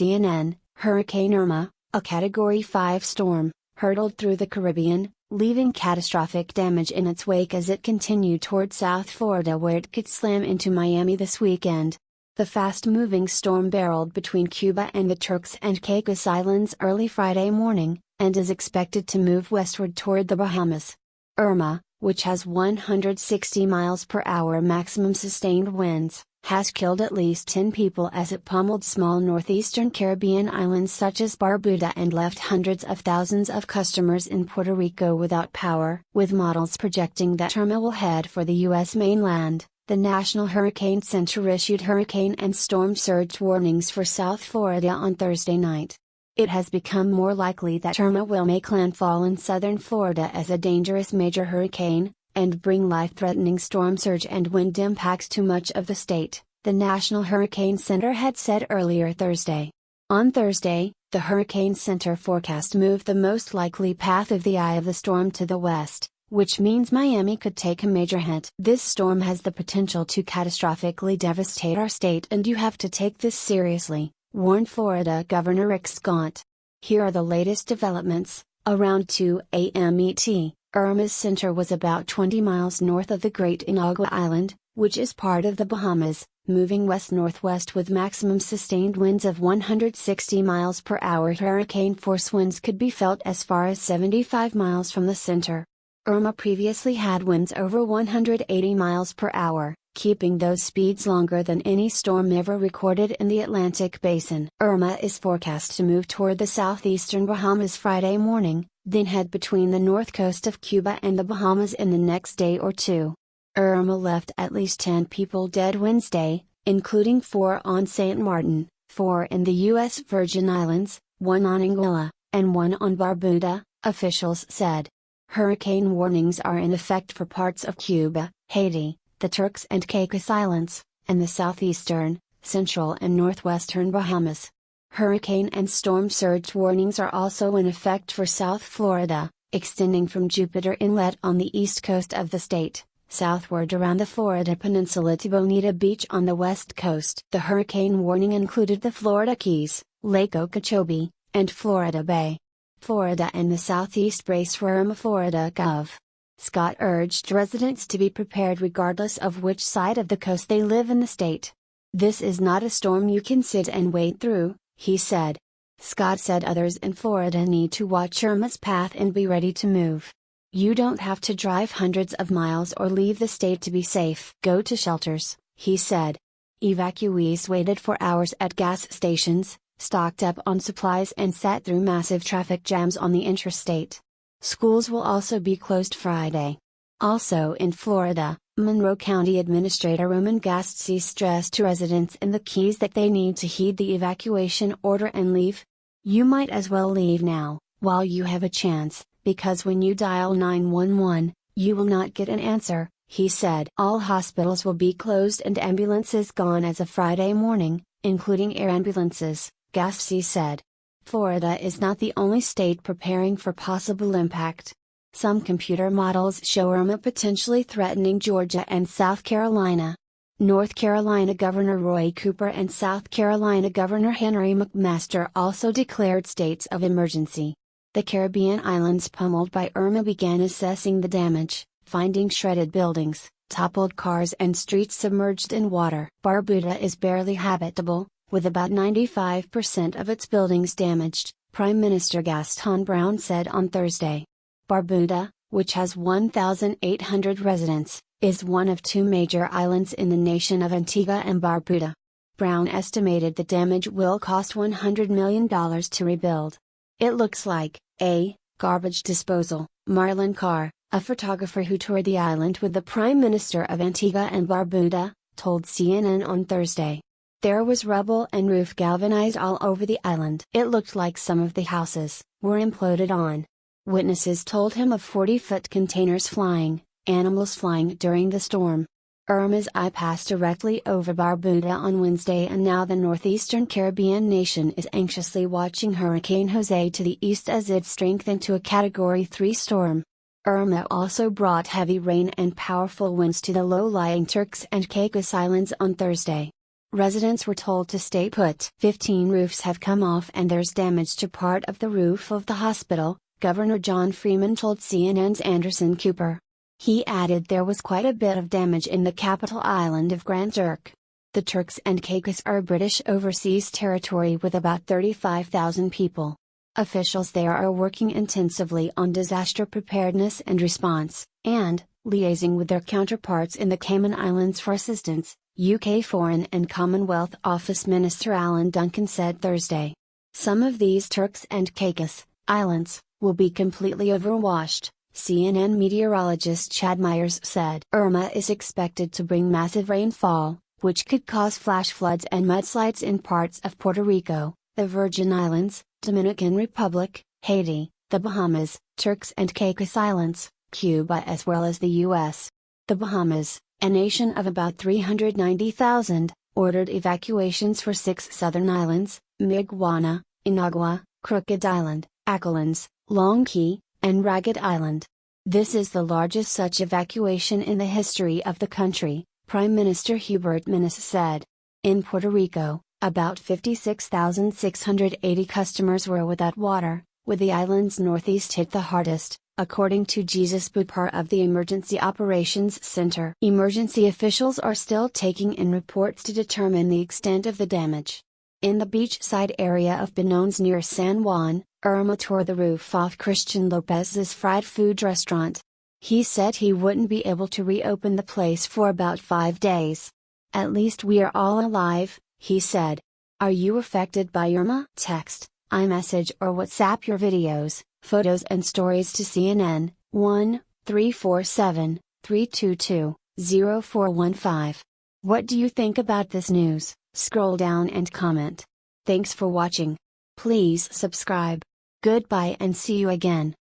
CNN, Hurricane Irma, a Category 5 storm, hurtled through the Caribbean, leaving catastrophic damage in its wake as it continued toward South Florida where it could slam into Miami this weekend. The fast-moving storm barreled between Cuba and the Turks and Caicos Islands early Friday morning, and is expected to move westward toward the Bahamas. Irma, which has 160 miles per hour maximum sustained winds, has killed at least 10 people as it pummeled small northeastern Caribbean islands such as Barbuda and left hundreds of thousands of customers in Puerto Rico without power. With models projecting that Irma will head for the U.S. mainland, the National Hurricane Center issued hurricane and storm surge warnings for South Florida on Thursday night. It has become more likely that Irma will make landfall in southern Florida as a dangerous major hurricane, and bring life-threatening storm surge and wind impacts to much of the state, the National Hurricane Center had said earlier Thursday. On Thursday, the Hurricane Center forecast moved the most likely path of the eye of the storm to the west, which means Miami could take a major hit. This storm has the potential to catastrophically devastate our state and you have to take this seriously, warned Florida Governor Rick Scott. Here are the latest developments. Around 2 a.m. ET, Irma's center was about 20 miles north of the Great Inagua Island, which is part of the Bahamas, moving west-northwest with maximum sustained winds of 160 miles per hour. Hurricane force winds could be felt as far as 75 miles from the center. Irma previously had winds over 180 miles per hour, keeping those speeds longer than any storm ever recorded in the Atlantic Basin. Irma is forecast to move toward the southeastern Bahamas Friday morning, then head between the north coast of Cuba and the Bahamas in the next day or two. Irma left at least 10 people dead Wednesday, including 4 on St. Martin, 4 in the U.S. Virgin Islands, 1 on Anguilla, and 1 on Barbuda, officials said. Hurricane warnings are in effect for parts of Cuba, Haiti, the Turks and Caicos Islands, and the southeastern, central and northwestern Bahamas. Hurricane and storm surge warnings are also in effect for South Florida, extending from Jupiter Inlet on the east coast of the state, southward around the Florida Peninsula to Bonita Beach on the west coast. The hurricane warning included the Florida Keys, Lake Okeechobee, and Florida Bay. Florida and the Southeast brace for Irma. Florida Gov. Scott urged residents to be prepared regardless of which side of the coast they live in the state. This is not a storm you can sit and wade through, he said. Scott said others in Florida need to watch Irma's path and be ready to move. You don't have to drive hundreds of miles or leave the state to be safe. Go to shelters, he said. Evacuees waited for hours at gas stations, stocked up on supplies and sat through massive traffic jams on the interstate. Schools will also be closed Friday. Also in Florida, Monroe County Administrator Roman Gastsy stressed to residents in the Keys that they need to heed the evacuation order and leave. You might as well leave now, while you have a chance, because when you dial 911, you will not get an answer, he said. All hospitals will be closed and ambulances gone as of Friday morning, including air ambulances, Gastsy said. Florida is not the only state preparing for possible impact. Some computer models show Irma potentially threatening Georgia and South Carolina. North Carolina Governor Roy Cooper and South Carolina Governor Henry McMaster also declared states of emergency. The Caribbean islands pummeled by Irma began assessing the damage, finding shredded buildings, toppled cars and streets submerged in water. Barbuda is barely habitable, with about 95% of its buildings damaged, Prime Minister Gaston Brown said on Thursday. Barbuda, which has 1,800 residents, is one of 2 major islands in the nation of Antigua and Barbuda. Brown estimated the damage will cost $100 million to rebuild. It looks like a garbage disposal, Marlon Carr, a photographer who toured the island with the Prime Minister of Antigua and Barbuda, told CNN on Thursday. There was rubble and roof galvanized all over the island. It looked like some of the houses were imploded on. Witnesses told him of 40-foot containers flying, animals flying during the storm. Irma's eye passed directly over Barbuda on Wednesday and now the northeastern Caribbean nation is anxiously watching Hurricane Jose to the east as it strengthened to a Category 3 storm. Irma also brought heavy rain and powerful winds to the low-lying Turks and Caicos Islands on Thursday. Residents were told to stay put. 15 roofs have come off and there's damage to part of the roof of the hospital, Governor John Freeman told CNN's Anderson Cooper. He added there was quite a bit of damage in the capital island of Grand Turk. The Turks and Caicos are British overseas territory with about 35,000 people. Officials there are working intensively on disaster preparedness and response, and liaising with their counterparts in the Cayman Islands for assistance, UK Foreign and Commonwealth Office Minister Alan Duncan said Thursday. Some of these Turks and Caicos islands will be completely overwashed, CNN meteorologist Chad Myers said. Irma is expected to bring massive rainfall, which could cause flash floods and mudslides in parts of Puerto Rico, the Virgin Islands, Dominican Republic, Haiti, the Bahamas, Turks and Caicos Islands, Cuba as well as the U.S. The Bahamas, a nation of about 390,000, ordered evacuations for 6 southern islands, Miguana, Inagua, Crooked Island, Accolins, Long Key, and Ragged Island. This is the largest such evacuation in the history of the country, Prime Minister Hubert Minnis said. In Puerto Rico, about 56,680 customers were without water, with the island's northeast hit the hardest, according to Jesus Bupar of the Emergency Operations Center. Emergency officials are still taking in reports to determine the extent of the damage. In the beachside area of Benones near San Juan, Irma tore the roof off Christian Lopez's fried food restaurant. He said he wouldn't be able to reopen the place for about 5 days. At least we are all alive, he said. Are you affected by Irma? Text, iMessage or WhatsApp your videos, photos and stories to CNN, 1-347-322-0415. What do you think about this news? Scroll down and comment. Thanks for watching. Please subscribe. Goodbye and see you again.